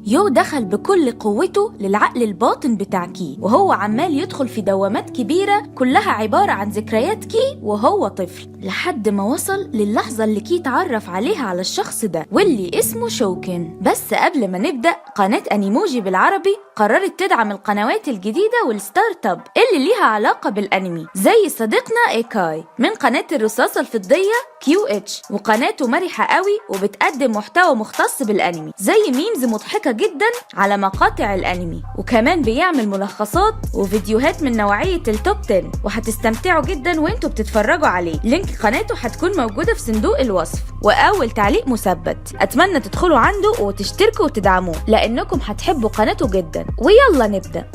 يو دخل بكل قوته للعقل الباطن بتاع كي، وهو عمال يدخل في دوامات كبيرة كلها عبارة عن ذكريات كي وهو طفل، لحد ما وصل للحظة اللي كي تعرف عليها على الشخص ده واللي اسمه شوكن. بس قبل ما نبدأ، قناة أنيموجي بالعربي قررت تدعم القنوات الجديدة والستارت اب اللي ليها علاقة بالأنمي، زي صديقنا إيكاي من قناة الرصاصة الفضية QH، وقناته مرحة قوي وبتقدم محتوى مختص بالأنمي زي ميمز مضحكة جدا على مقاطع الأنمي، وكمان بيعمل ملخصات وفيديوهات من نوعية التوب 10، وهتستمتعوا جدا وانتوا بتتفرجوا عليه. لينك قناته هتكون موجودة في صندوق الوصف وأول تعليق مثبت. أتمنى تدخلوا عنده وتشتركوا وتدعموه لأنكم هتحبوا قناته جدا. ويلا نبدأ.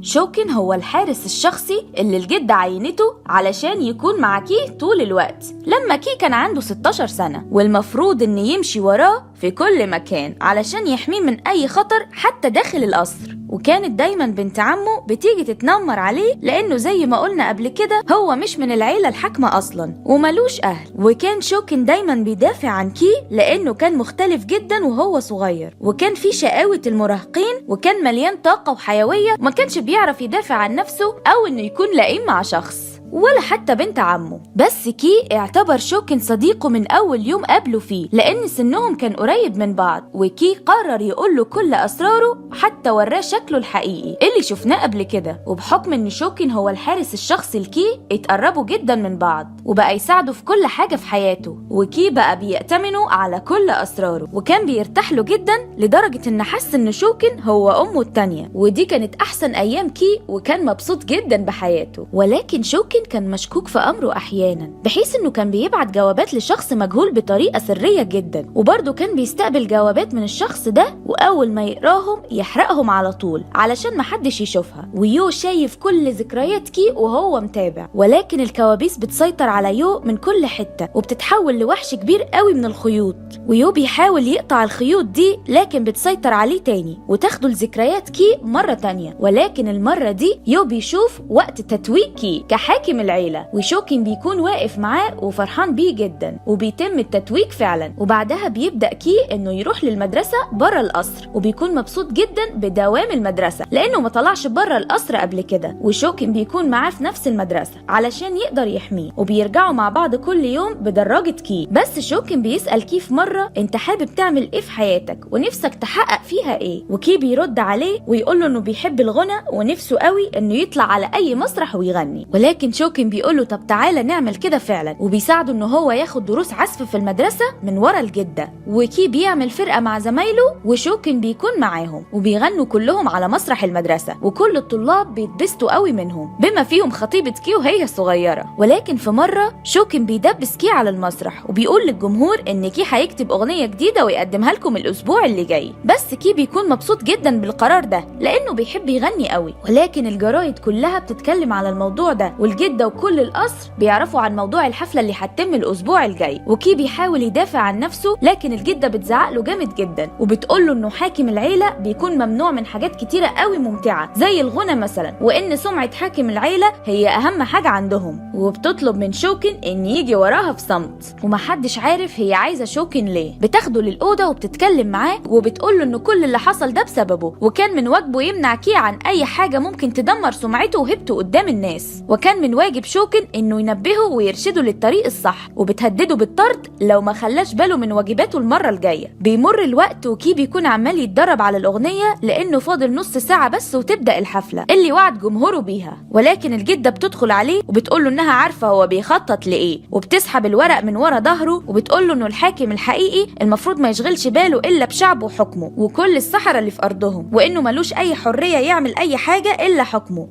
شوكن هو الحارس الشخصي اللي الجدة عينته علشان يكون مع كي طول الوقت لما كي كان عنده 16 سنة، والمفروض ان يمشي وراه في كل مكان علشان يحميه من اي خطر حتى داخل القصر. وكانت دايما بنت عمه بتيجي تتنمر عليه لانه زي ما قلنا قبل كده هو مش من العيلة الحاكمة اصلا وملوش اهل. وكان شوكن دايما بيدافع عن كي لانه كان مختلف جدا وهو صغير، وكان في شقاوة المراهقين، وكان مليان طاقة وحيوية، وما كانش بيعرف يدافع عن نفسه او انه يكون لئيم مع شخص ولا حتى بنت عمه. بس كي اعتبر شوكن صديقه من أول يوم قابله فيه لأن سنهم كان قريب من بعض، وكي قرر يقوله كل أسراره حتى وراه شكله الحقيقي اللي شفناه قبل كده. وبحكم إن شوكن هو الحارس الشخصي لكي، اتقربوا جدا من بعض وبقى يساعده في كل حاجة في حياته، وكي بقى بيأتمنه على كل أسراره، وكان بيرتاح له جدا لدرجة إن حس إن شوكن هو أمه التانية. ودي كانت أحسن أيام كي، وكان مبسوط جدا بحياته. ولكن شوكن كان مشكوك في أمره أحيانا، بحيث إنه كان بيبعت جوابات لشخص مجهول بطريقة سرية جدا، وبرضه كان بيستقبل جوابات من الشخص ده وأول ما يقراهم يحرقهم على طول علشان محدش يشوفها. ويو شايف كل ذكريات كي وهو متابع، ولكن الكوابيس بتسيطر على يو من كل حتة وبتتحول لوحش كبير قوي من الخيوط، ويو بيحاول يقطع الخيوط دي لكن بتسيطر عليه تاني وتاخده لذكريات كي مرة تانية. ولكن المرة دي يو بيشوف وقت تتويج كي كحاكم العيلة، وشوكن بيكون واقف معاه وفرحان بيه جدا، وبيتم التتويج فعلا. وبعدها بيبدأ كي انه يروح للمدرسة برا القصر، وبيكون مبسوط جدا بدوام المدرسة لانه ما طلعش برا القصر قبل كده، وشوكن بيكون معاه في نفس المدرسة علشان يقدر يحميه، وبيرجعوا مع بعض كل يوم بدراجة كي. بس شوكن بيسأل كي في مرة انت حابب تعمل ايه في حياتك ونفسك تحقق فيها ايه؟ وكي بيرد عليه ويقوله انه بيحب الغنى ونفسه قوي انه يطلع على اي مسرح ويغني. ولكن شوكن بيقوله طب تعالى نعمل كده فعلا، وبيساعده انه هو ياخد دروس عزف في المدرسة من ورا الجدة. وكي بيعمل فرقة مع زمايله وشوكن بيكون معاهم وبيغنوا كلهم على مسرح المدرسة، وكل الطلاب بيتبسطوا قوي منهم بما فيهم خطيبة كي وهي الصغيرة. ولكن في مرة شوكن بيدبس كي على المسرح وبيقول للجمهور ان كي هيكتب اغنية جديدة ويقدمها لكم الاسبوع اللي جاي. بس كي بيكون مبسوط جدا بالقرار ده لانه بيحب يغني قوي. ولكن الجرايد كلها بتتكلم على الموضوع ده، والجدة وكل القصر بيعرفوا عن موضوع الحفلة اللي هتتم الأسبوع الجاي. وكي بيحاول يدافع عن نفسه لكن الجدة بتزعق له جامد جدا وبتقول له إنه حاكم العيلة بيكون ممنوع من حاجات كتيرة قوي ممتعة زي الغنى مثلا، وإن سمعة حاكم العيلة هي أهم حاجة عندهم، وبتطلب من شوكن إن يجي وراها في صمت. ومحدش عارف هي عايزة شوكن ليه. بتاخده للأوضة وبتتكلم معاه وبتقول له إنه كل اللي حصل ده بسببه، وكان من واجبه يمنع كي عن أي حاجة ممكن تدمر سمعته وهبته قدام الناس، وكان من واجب شوكن انه ينبهه ويرشده للطريق الصح، وبتهدده بالطرد لو ما خلاش باله من واجباته المرة الجاية. بيمر الوقت وكي بيكون عمال يتدرب على الأغنية لأنه فاضل نص ساعة بس وتبدأ الحفلة اللي وعد جمهوره بيها. ولكن الجدة بتدخل عليه وبتقوله انها عارفة هو بيخطط لإيه، وبتسحب الورق من ورا ظهره وبتقوله انه الحاكم الحقيقي المفروض ما يشغلش باله إلا بشعبه وحكمه وكل السحرة اللي في أرضهم، وإنه ملوش أي حرية يعمل أي حاجة إلا حكمه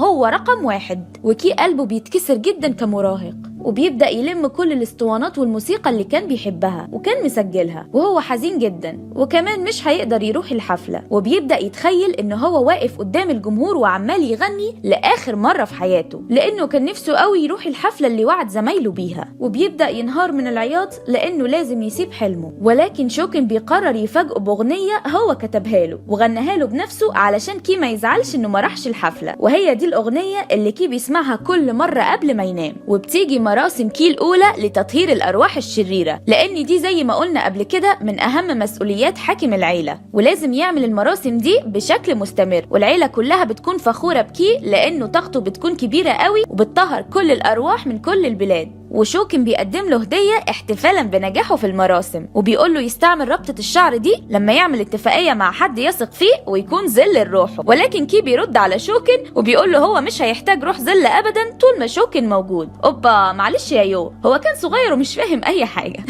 هو رقم 1. وكي قلبه بيتكسر جدا كمراهق، وبيبدأ يلم كل الاسطوانات والموسيقى اللي كان بيحبها وكان مسجلها، وهو حزين جدا وكمان مش هيقدر يروح الحفلة. وبيبدأ يتخيل إن هو واقف قدام الجمهور وعمال يغني لآخر مرة في حياته، لأنه كان نفسه قوي يروح الحفلة اللي وعد زمايله بيها. وبيبدأ ينهار من العياط لأنه لازم يسيب حلمه. ولكن شوكن بيقرر يفاجئه بأغنية هو كتبها له وغناها له بنفسه علشان كي ما يزعلش إنه ما راحش الحفلة، وهي دي الأغنية اللي كي بيسمعها كل مرة قبل ما ينام. وبتيجي مراسم كي الأولى لتطهير الأرواح الشريرة، لأن دي زي ما قلنا قبل كده من أهم مسؤوليات حاكم العيلة، ولازم يعمل المراسم دي بشكل مستمر. والعيلة كلها بتكون فخورة بكي لأنه طاقته بتكون كبيرة قوي وبتطهر كل الأرواح من كل البلاد. وشوكن بيقدم له هدية احتفالا بنجاحه في المراسم، وبيقول له يستعمل ربطة الشعر دي لما يعمل اتفاقية مع حد يثق فيه ويكون ذل لروحه. ولكن كي بيرد على شوكن وبيقول له هو مش هيحتاج روح ذل ابدا طول ما شوكن موجود. اوبا معلش يا يو، هو كان صغير ومش فاهم اي حاجة.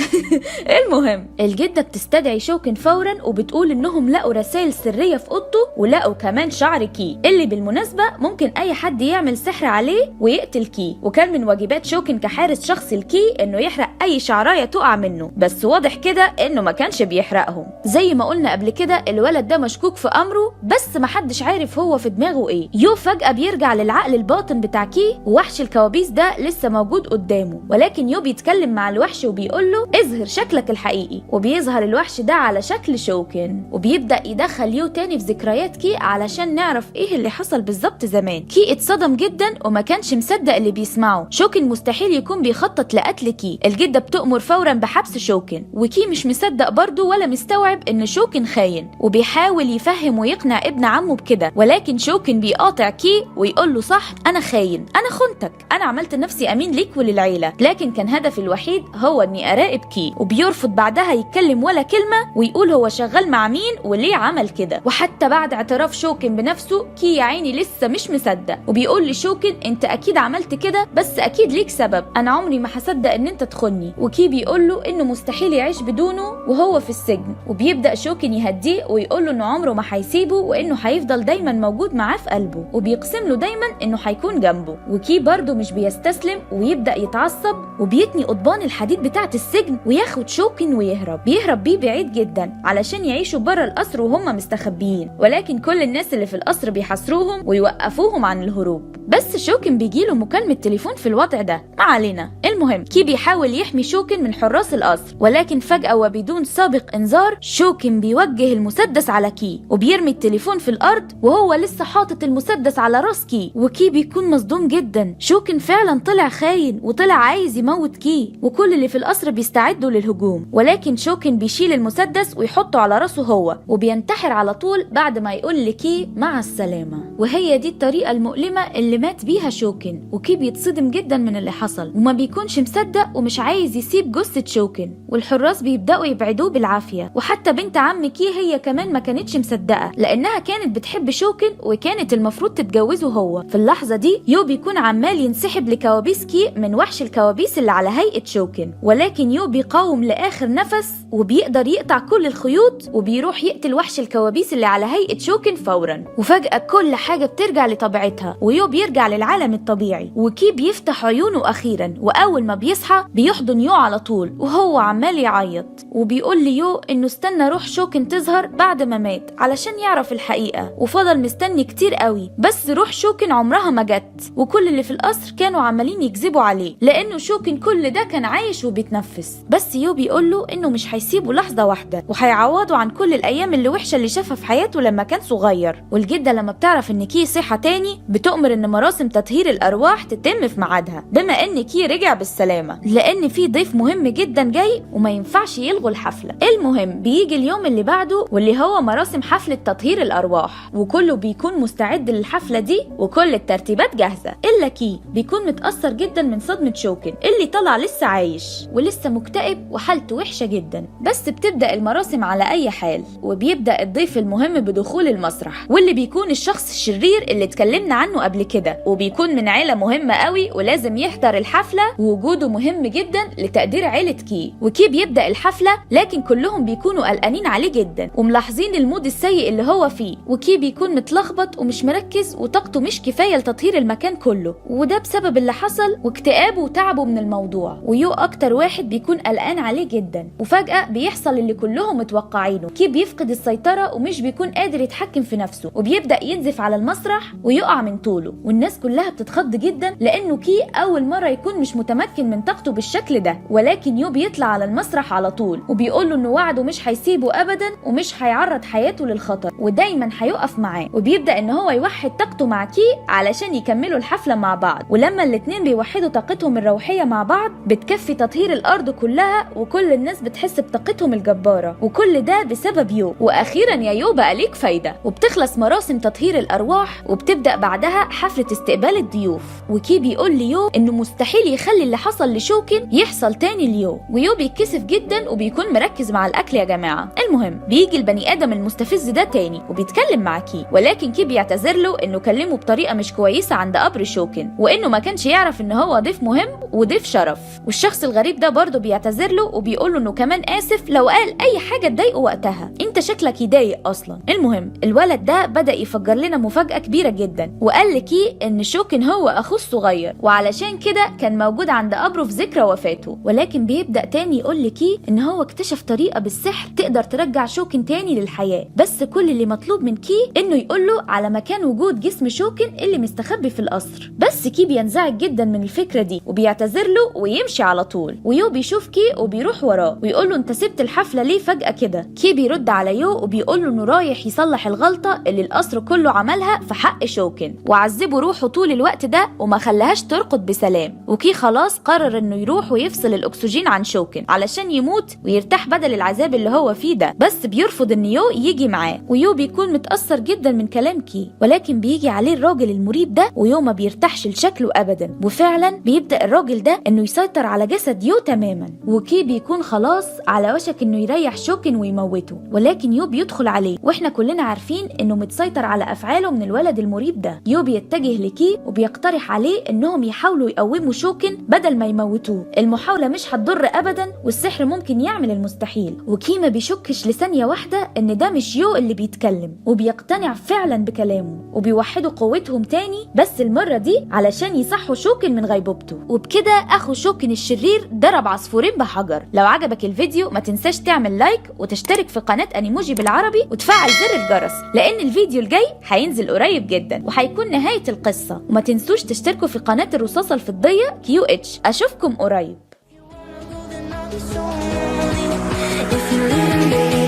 المهم الجدة بتستدعي شوكن فورا وبتقول انهم لقوا رسائل سرية في اوضته، ولقوا كمان شعر كي اللي بالمناسبة ممكن اي حد يعمل سحر عليه ويقتل كي. وكان من واجبات شوكن كحارس شخص الكي انه يحرق اي شعرايه تقع منه، بس واضح كده انه ما كانش بيحرقهم. زي ما قلنا قبل كده الولد ده مشكوك في امره، بس محدش عارف هو في دماغه ايه. يو فجأة بيرجع للعقل الباطن بتاع كي، ووحش الكوابيس ده لسه موجود قدامه. ولكن يو بيتكلم مع الوحش وبيقول له اظهر شكلك الحقيقي، وبيظهر الوحش ده على شكل شوكن. وبيبدأ يدخل يو تاني في ذكريات كي علشان نعرف ايه اللي حصل بالظبط زمان. كي اتصدم جدا وما كانش مصدق اللي بيسمعه. شوكن مستحيل يكون بيخطط لقتل كي. الجدة بتؤمر فورا بحبس شوكن، وكي مش مصدق برضه ولا مستوعب ان شوكن خاين، وبيحاول يفهم ويقنع ابن عمه بكده. ولكن شوكن بيقاطع كي ويقول له صح انا خاين، انا خنتك، انا عملت نفسي امين ليك وللعيلة، لكن كان هدفي الوحيد هو اني اراقب كي. وبيرفض بعدها يتكلم ولا كلمة ويقول هو شغال مع مين وليه عمل كده. وحتى بعد اعتراف شوكن بنفسه كي يا عيني لسه مش مصدق، وبيقول لشوكن انت اكيد عملت كده بس اكيد ليك سبب، انا عمري ما هصدق ان انت تخني. وكي بيقول له انه مستحيل يعيش بدونه وهو في السجن. وبيبدأ شوكن يهديه ويقول له انه عمره ما هيسيبه وانه هيفضل دايما موجود معاه في قلبه، وبيقسم له دايما انه هيكون جنبه. وكي برضه مش بيستسلم ويبدأ يتعصب وبيتني قضبان الحديد بتاعه السجن وياخد شوكن بيهرب بيه بعيد جدا علشان يعيشوا بره القصر وهم مستخبيين. ولكن كل الناس اللي في القصر بيحاصروهم ويوقفوهم عن الهروب. بس شوكن بيجيله مكالمة تليفون في الوضع ده، ما علينا. المهم كي بيحاول يحمي شوكن من حراس القصر، ولكن فجأة وبدون سابق انذار شوكن بيوجه المسدس على كي وبيرمي التليفون في الارض وهو لسه حاطط المسدس على راس كي. وكي بيكون مصدوم جدا، شوكن فعلا طلع خاين وطلع عايز يموت كي، وكل اللي في القصر بيستعدوا للهجوم. ولكن شوكن بيشيل المسدس ويحطه على راسه هو وبينتحر على طول بعد ما يقول لكي مع السلامة. وهي دي الطريقة المؤلمة اللي مات بيها شوكن. وكي بيتصدم جدا من اللي حصل وما بيكونش مصدق ومش عايز يسيب جثة شوكن، والحراس بيبدأوا يبعدوه بالعافية. وحتى بنت عم كي هي كمان ما كانتش مصدقة لأنها كانت بتحب شوكن وكانت المفروض تتجوزه هو. في اللحظة دي يو بيكون عمال ينسحب لكوابيس كي من وحش الكوابيس اللي على هيئة شوكن، ولكن يو بيقاوم لآخر نفس وبيقدر يقطع كل الخيوط وبيروح يقتل وحش الكوابيس اللي على هيئة شوكن فورا. وفجأة كل حاجة بترجع لطبيعتها ويو بيرجع للعالم الطبيعي. وكي بيفتح عيونه أخيرا، وأول ما بيصحى بيحضن يو على طول وهو عمال يعيط، وبيقول ليو إنه استنى روح شوكن تظهر بعد ما مات علشان يعرف الحقيقة، وفضل مستني كتير قوي بس روح شوكن عمرها ما جت. وكل اللي في القصر كانوا عمالين يكذبوا عليه لأنه شوكن كل ده كان عايش وبيتنفس. بس يو بيقول له إنه مش هيسيبه لحظة واحدة وهيعوضه عن كل الأيام اللي وحشة اللي شافها في حياته لما كان صغير. والجدة لما بتعرف إن كي صحة تاني بتؤمر إن مراسم تطهير الأرواح تتم في ميعادها بما إن كي رجع بالسلامة، لأن في ضيف مهم جدا جاي وما ينفعش يلغوا الحفلة. المهم بيجي اليوم اللي بعده واللي هو مراسم حفلة تطهير الأرواح، وكله بيكون مستعد للحفلة دي وكل الترتيبات جاهزة، إلا كي بيكون متأثر جدا من صدمة شوكن اللي طلع لسه عايش ولسه مكتئب وحالته وحشة جدا. بس بتبدأ المراسم على أي حال، وبيبدأ الضيف المهم بدخول المسرح واللي بيكون الشخص الشرير اللي اتكلمنا عنه قبل كده، وبيكون من عيلة مهمة قوي ولازم يحضر الحفلة ووجوده مهم جدا لتقدير عيلة كي. وكي بيبدأ الحفلة لكن كلهم بيكونوا قلقانين عليه جدا وملاحظين المود السيء اللي هو فيه، وكي بيكون متلخبط ومش مركز وطاقته مش كفاية لتطهير المكان كله، وده بسبب اللي حصل واكتئابه وتعبه من الموضوع. ويو أكتر واحد بيكون قلقان عليه جدا، وفجأة بيحصل اللي كلهم متوقعينه. كي بيفقد السيطرة ومش بيكون قادر يتحكم في نفسه وبيبدأ ينزف على المسرح ويقع من طوله، والناس كلها بتتخض جدا لأنه كي أول مرة يكون مش متمكن من طاقته بالشكل ده. ولكن يو بيطلع على المسرح على طول وبيقول له إنه وعده مش هيسيبه أبدا ومش هيعرض حياته للخطر ودايما هيقف معاه، وبيبدأ إن هو يوحد طاقته مع كي علشان يكملوا الحفلة مع بعض. ولما الاتنين بيوحدوا طاقتهم الروحية مع بعض بتكفي تطهير الأرض كلها، وكل الناس بتحس بطاقتهم الجبارة، وكل ده بسبب يو. وأخيرا يا يو بقى ليك فايدة. وبتخلص مراسم تطهير الأرواح وبتبدأ بعدها حفلة استقبال الضيوف. وكي بيقول ليو إنه مستحيل يخلي اللي حصل لشوكن يحصل تاني ليو، ويو بيتكسف جدا وبيكون مركز مع الأكل يا جماعة. المهم بيجي البني آدم المستفز ده تاني وبيتكلم مع كي، ولكن كي بيعتذر له إنه كلمه بطريقة مش كويسة عند قبر شوكن، وإنه ما كانش يعرف إن هو ضيف مهم وضيف شرف. والشخص الغريب ده برضه بيعتذر له وبيقول له إنه كمان آسف لو قال أي حاجة تضايقه وقتها، أنت شكلك يضايق أصلا. المهم الولد ده بدأ يفجر لنا مفاجأة كبيرة جدا، وقال لكي إن شوكن هو أخوه الصغير وعلشان كده كان موجود عند قبره في ذكرى وفاته. ولكن بيبدأ تاني يقول لكي إن هو اكتشف طريقة بالسحر تقدر ترجع شوكن تاني للحياة، بس كل اللي مطلوب من كي إنه يقول له على مكان وجود جسم شوكن اللي مستخبي في القصر. بس كي بينزعج جدا من الفكرة دي وبيعتذر له ويمشي على طول. ويو بيشوف كي وبيروح وراه ويقول له انت سبت الحفلة ليه فجأة كده؟ كي بيرد على يو وبيقول له انه رايح يصلح الغلطة اللي القصر كله عملها في حق شوكن، وعذبه روحه طول الوقت ده وما خلاهاش ترقد بسلام. وكي خلاص قرر انه يروح ويفصل الاكسجين عن شوكن علشان يموت ويرتاح بدل العذاب اللي هو فيه ده، بس بيرفض ان يو يجي معاه. ويو بيكون متأثر جدا من كلام كي، ولكن بيجي عليه الراجل المريب ده ويو ما بيرتاحش لشكله ابدا، وفعلا بيبدأ الراجل ده انه يسيطر على جسد يو تماما. وكي بيكون خلاص على وشك انه يريح شوكن ويموته، ولكن يو بيدخل عليه واحنا كلنا عارفين انه متسيطر على افعاله من الولد المريب ده. يو بيتجه لكي وبيقترح عليه انهم يحاولوا يقوموا شوكن بدل ما يموتوه. المحاولة مش هتضر ابدا والسحر ممكن يعمل المستحيل. وكي ما بيشكش لثانية واحدة ان ده مش يو اللي بيتكلم، وبيقتنع فعلا بكلامه وبيوحدوا قوتهم تاني، بس المرة دي علشان يصحوا شوكن من غيبوبته. وبكده اخو شوكن الشرير ضرب عصفورين بحجر. لو عجبك الفيديو ما تنساش تعمل لايك وتشترك في قناة انيموجي بالعربي وتفعل زر الجرس، لان الفيديو الجاي هينزل قريب جدا وهيكون نهاية القصة. وما تنسوش تشتركوا في قناة الرصاصة الفضية QH. اشوفكم قريب.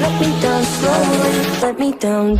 Let me down slowly, let me down.